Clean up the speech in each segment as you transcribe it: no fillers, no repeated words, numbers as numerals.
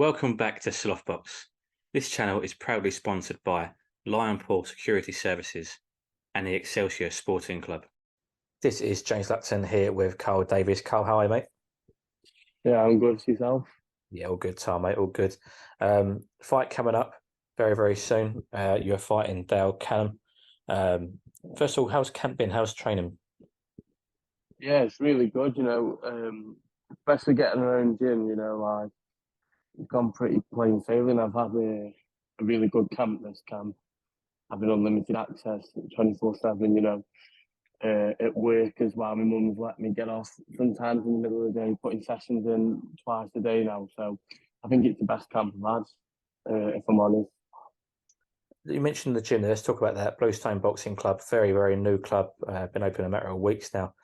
Welcome back to Slothbox. This channel is proudly sponsored by Lionpool Security Services and the Excelsior Sporting Club. This is James Lupton here with Carl Davies. Carl, how are you, mate? Yeah, I'm good. Yourself? Yeah, all good, Tom, mate, all good. Fight coming up very, very soon. You're fighting Dale Callum. First of all, how's camp been? How's training? Yeah, it's really good. Especially getting our own gym. It's gone pretty plain sailing. I've had a really good camp this camp, having unlimited access 24/7. At work as well. My mum's let me get off sometimes in the middle of the day, putting sessions in twice a day now. So I think it's the best camp I've had, if I'm honest. You mentioned the gym. Let's talk about that. Bluestone Boxing Club, very, very new club. Been open a matter of weeks now.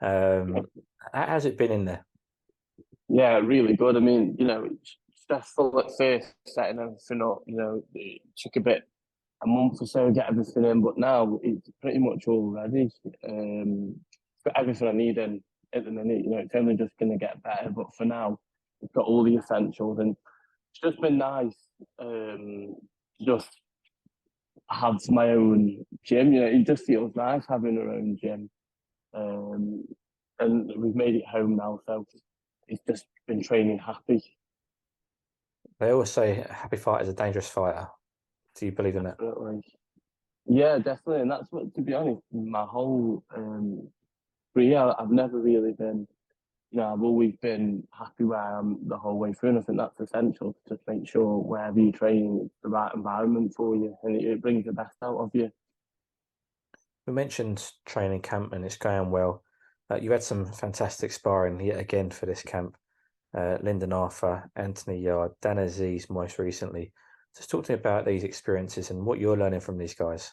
How's it been in there? Yeah, really good. I mean, it's stressful at first setting everything up. It took a month or so to get everything in, but now it's pretty much all ready. Got everything I need in at the minute. It's only just going to get better, but for now, it's got all the essentials, and it's just been nice. To just have my own gym. It just feels nice having our own gym. Um, and we've made it home now, so it's just been training happy. They always say a happy fighter is a dangerous fighter. Do you believe in that? Definitely. Yeah, definitely. And that's what, to be honest, my whole career, I've never really been, I've always been happy where I am the whole way through. And I think that's essential to just make sure wherever you're training, it's the right environment for you and it brings the best out of you. We mentioned training camp and it's going well. You had some fantastic sparring yet again for this camp. Lyndon Arthur, Anthony Yards, Dan Azeez most recently. Just talk to me about these experiences and what you're learning from these guys.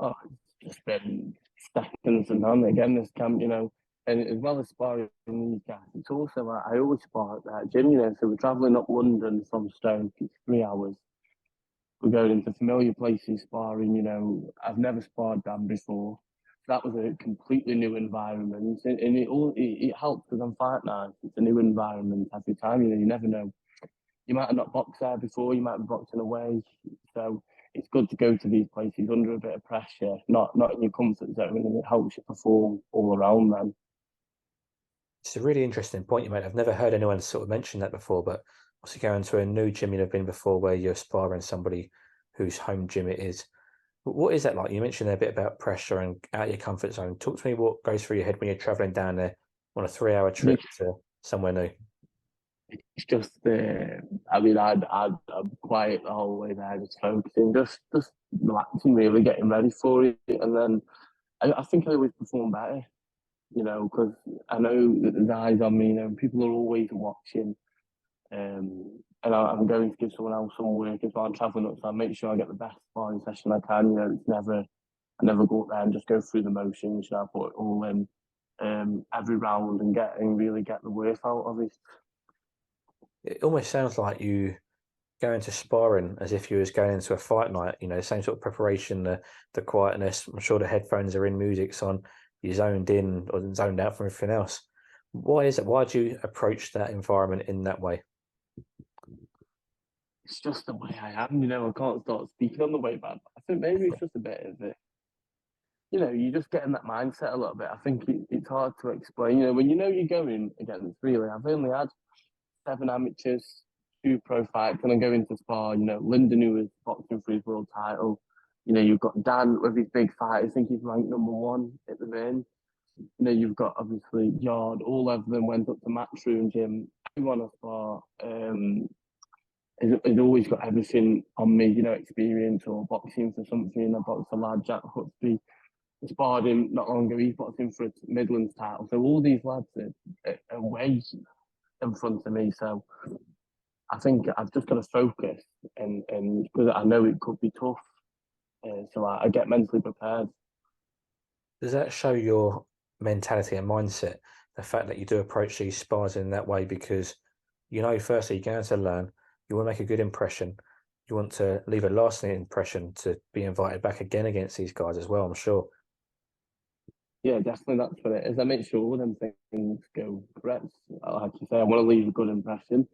Oh, it's just been seconds and none again this camp, and as well as sparring these guys, it's also like I always spar at that gym, so we're travelling up London from Stoke, it's 3 hours. We're going into familiar places sparring, I've never sparred Dan before. That was a completely new environment, and it helps because I'm fight night. It's a new environment every time, you never know. You might have not boxed there before, you might be boxing away. So it's good to go to these places under a bit of pressure, not in your comfort zone, and it helps you perform all around then. It's a really interesting point you made. I've never heard anyone sort of mention that before, but obviously going to a new gym you've never been before where you're sparring somebody whose home gym it is. But what is that like? You mentioned a bit about pressure and out of your comfort zone. Talk to me what goes through your head when you're traveling down there on a 3 hour trip to somewhere new. It's just, I'm quiet the whole way there, just focusing, just relaxing, really getting ready for it. And then I think I always perform better, because I know that there's eyes on me, people are always watching. And I'm going to give someone else some work as well. I'm traveling up, so I make sure I get the best sparring session I can. I never go up there and just go through the motions. I put it all in every round and really get the worth out of it. It almost sounds like you go into sparring as if you was going into a fight night, the same sort of preparation, the quietness. I'm sure the headphones are in, music's on, you're zoned in or zoned out from everything else. Why is it? Why do you approach that environment in that way? It's just the way I am. I can't start speaking on the way back. I think maybe it's just a bit of it. You just get in that mindset a little bit. I think it's hard to explain. When you're going against, really, I've only had 7 amateurs, 2 pro fights, and I go into spar. Lyndon, who was boxing for his world title. You've got Dan with his big fight. I think he's ranked #1 at the main. You've got obviously Yard. All of them went up to Matchroom Gym. Everyone I spar has always got everything on me. Experience or boxing for something. I boxed a lad, Jack Huxby. I sparred him not long ago. He's boxing for a Midlands title. So all these lads are way in front of me. So I think I've just got to focus and because I know it could be tough. So I get mentally prepared. Does that show your mentality and mindset, the fact that you do approach these spars in that way? Because firstly, you're going to learn, you want to make a good impression, you want to leave a lasting impression to be invited back again against these guys as well, I'm sure. Yeah, definitely that's what it is. I make sure all them things go correct. Like you say, I want to leave a good impression.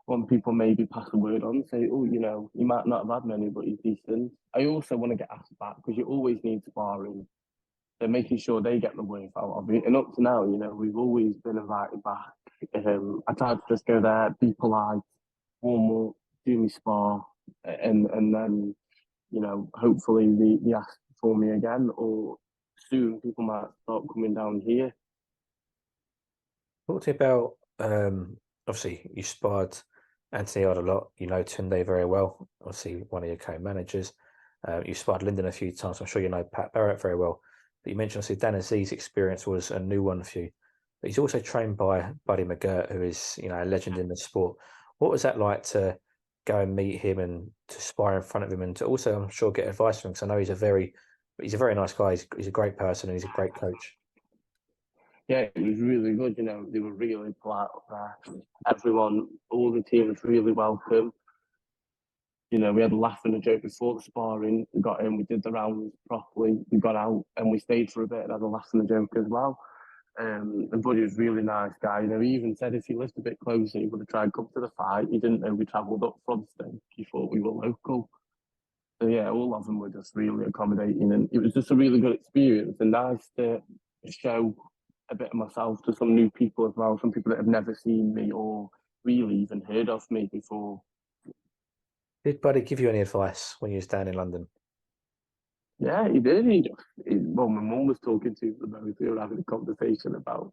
want people maybe pass a word on, say, oh, you might not have had many, but he's decent. I also want to get asked back because you always need sparring. They're making sure they get the worth out of it. And up to now, we've always been invited back. I tried to just go there, be polite, warm up, do me spar, and then, hopefully they ask for me again, or soon people might start coming down here. Talk to me about obviously you sparred Anthony Odd a lot. You know Tunde very well. Obviously, one of your co-managers. You sparred Lyndon a few times. I'm sure you know Pat Barrett very well. But you mentioned obviously Dan Azeez's experience was a new one for you. But he's also trained by Buddy McGirt, who is a legend in the sport. What was that like to go and meet him and to spar in front of him, and to also, I'm sure, get advice from him? Because I know he's a very nice guy. He's a great person and he's a great coach. Yeah, it was really good. They were really polite up there. Everyone, all the team was really welcome. We had a laugh and a joke before the sparring. We got in, we did the rounds properly. We got out and we stayed for a bit and had a laugh and a joke as well. And Buddy was a really nice guy. He even said if he lived a bit closer, he would have tried to come to the fight. He didn't know we travelled up from Stoke. He thought we were local. So yeah, all of them were just really accommodating, and it was just a really good experience and nice to show a bit of myself to some new people as well, some people that have never seen me or really even heard of me before. Did Buddy give you any advice when you was down in London? Yeah, he did. Well, my mum was talking to him about it. We were having a conversation about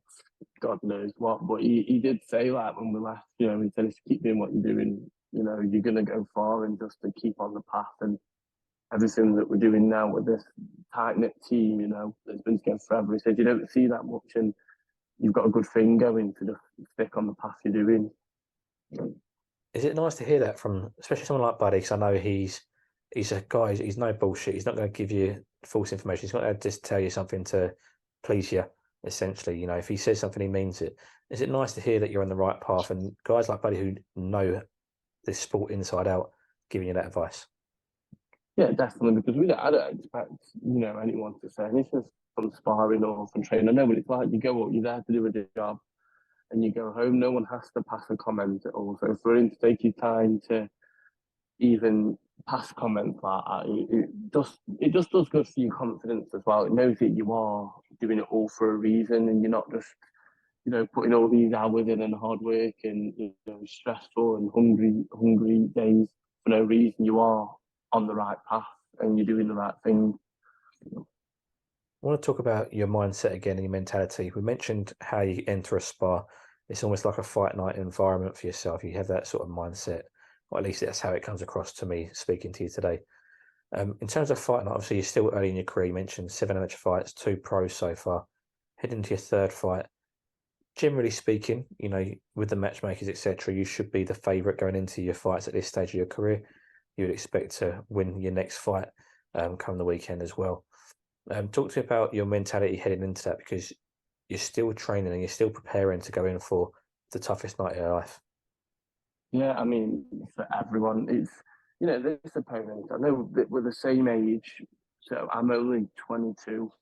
God knows what, but he did say that when we left. He said, if you keep doing what you're doing, you're going to go far, and just to keep on the path. And everything that we're doing now with this tight knit team, that's been together forever. He said, you don't see that much, and you've got a good thing going to just stick on the path you're doing. Is it nice to hear that from, especially someone like Buddy? Because I know he's a guy. He's no bullshit. He's not going to give you false information. He's not going to just tell you something to please you. Essentially, if he says something, he means it. Is it nice to hear that you're on the right path, and guys like Buddy who know this sport inside out giving you that advice? Yeah, definitely, because I don't expect anyone to say anything from sparring or from training. I know what it's like. You go up, you're there to do a job, and you go home. No one has to pass a comment at all. So for him to take his time to even pass comments like that, it just does good for your confidence as well. It knows that you are doing it all for a reason, and you're not just putting all these hours in and hard work and stressful and hungry days for no reason. You are on the right path and you're doing the right thing. I want to talk about your mindset again and your mentality. We mentioned how you enter a spar. It's almost like a fight night environment for yourself. You have that sort of mindset, or at least that's how it comes across to me speaking to you today. In terms of fight night, obviously you're still early in your career. You mentioned 7 amateur fights, 2 pros so far. Heading into your third fight. Generally speaking, with the matchmakers, etc., you should be the favourite going into your fights at this stage of your career. You would expect to win your next fight come the weekend as well. Talk to me about your mentality heading into that, because you're still training and you're still preparing to go in for the toughest night of your life. Yeah, I mean, for everyone, it's, this opponent, I know that we're the same age, so I'm only 22.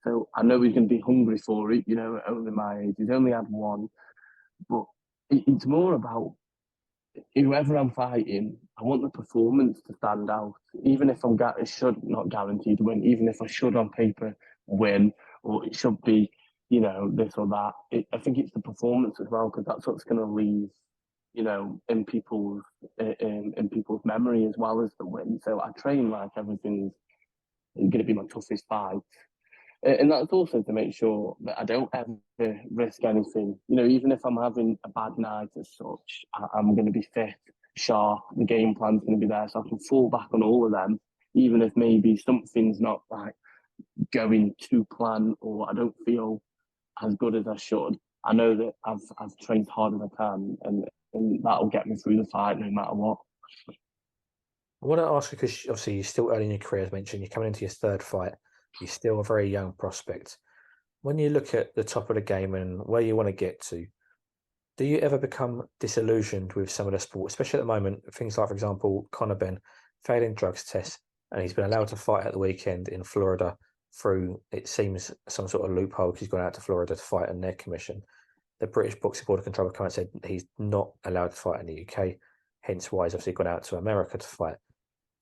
So I know he's going to be hungry for it, only my age. He's only had one. But it's more about whoever I'm fighting, I want the performance to stand out. Even if it should not guaranteed to win, even if I should on paper win, or it should be, this or that. I think it's the performance as well, because that's what's going to leave, in people's memory as well as the win. So I train like everything's going to be my toughest fight. And that's also to make sure that I don't ever risk anything. Even if I'm having a bad night as such, I'm going to be fit, sharp, the game plan's going to be there, so I can fall back on all of them, even if maybe something's not like going to plan or I don't feel as good as I should. I know that I've trained hard as I can, and that'll get me through the fight no matter what. I want to ask you, because obviously you're still early in your career, as mentioned, you're coming into your third fight. You're still a very young prospect. When you look at the top of the game and where you want to get to, do you ever become disillusioned with some of the sport, especially at the moment? Things like, for example, Conor Benn failing drugs tests, and he's been allowed to fight at the weekend in Florida through, it seems, some sort of loophole, because he's gone out to Florida to fight in their commission. the British Boxing Board of Control have come out and said he's not allowed to fight in the UK, hence why he's obviously gone out to America to fight.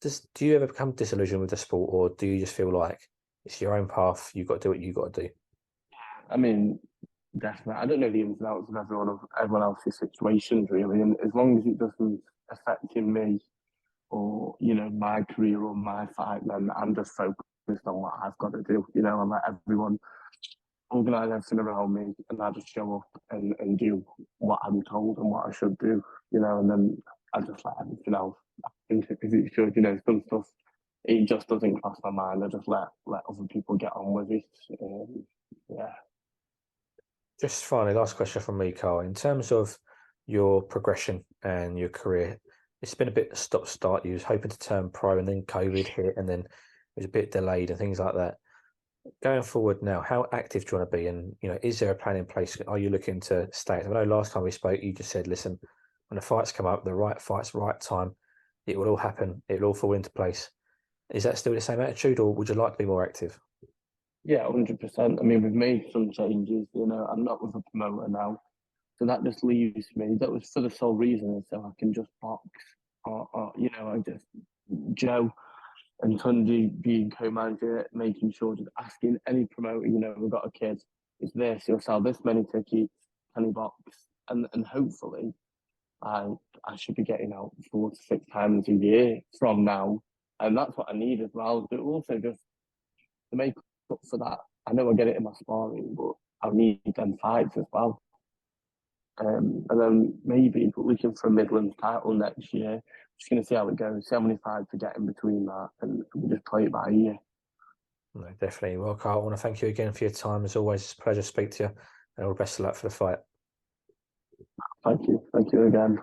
Do you ever become disillusioned with the sport, or do you just feel like it's your own path, you've got to do what you've got to do? I mean, definitely. I don't know the ins and outs of everyone else's situations really, and as long as it doesn't affect me or my career or my fight, then I'm just focused on what I've got to do. And let everyone organise everything around me, and I just show up and do what I'm told and what I should do. And then I just let everything else into because it should. Some stuff it just doesn't cross my mind. I just let other people get on with it. Yeah. Just finally, last question from me, Carl. In terms of your progression and your career, it's been a bit stop-start. You was hoping to turn pro, and then COVID hit, and then it was a bit delayed and things like that. Going forward now, how active do you want to be? And is there a plan in place? Are you looking to stay? I know last time we spoke, you just said, "Listen, when the fights come up, the right fights, right time, it will all happen. It will all fall into place." Is that still the same attitude, or would you like to be more active? Yeah, 100%. I mean, we've made some changes. I'm not with a promoter now, so that just leaves me. That was for the sole reason so I can just box, or I just Joe and Tunji being co-manager, making sure just asking any promoter. We've got a kid. It's this. You'll sell this many tickets. Can he box? And hopefully, I I should be getting out 4 to 6 times a year from now, and that's what I need as well. But also just to make up for that, I know I get it in my sparring, but I need them fights as well. And then maybe looking for a Midlands title next year. Just going to see how it goes, see how many fights I get in between that, and we just play it by ear. No, definitely. Well, Carl, I want to thank you again for your time. As always, it's a pleasure to speak to you, and all the best of luck for the fight. Thank you again.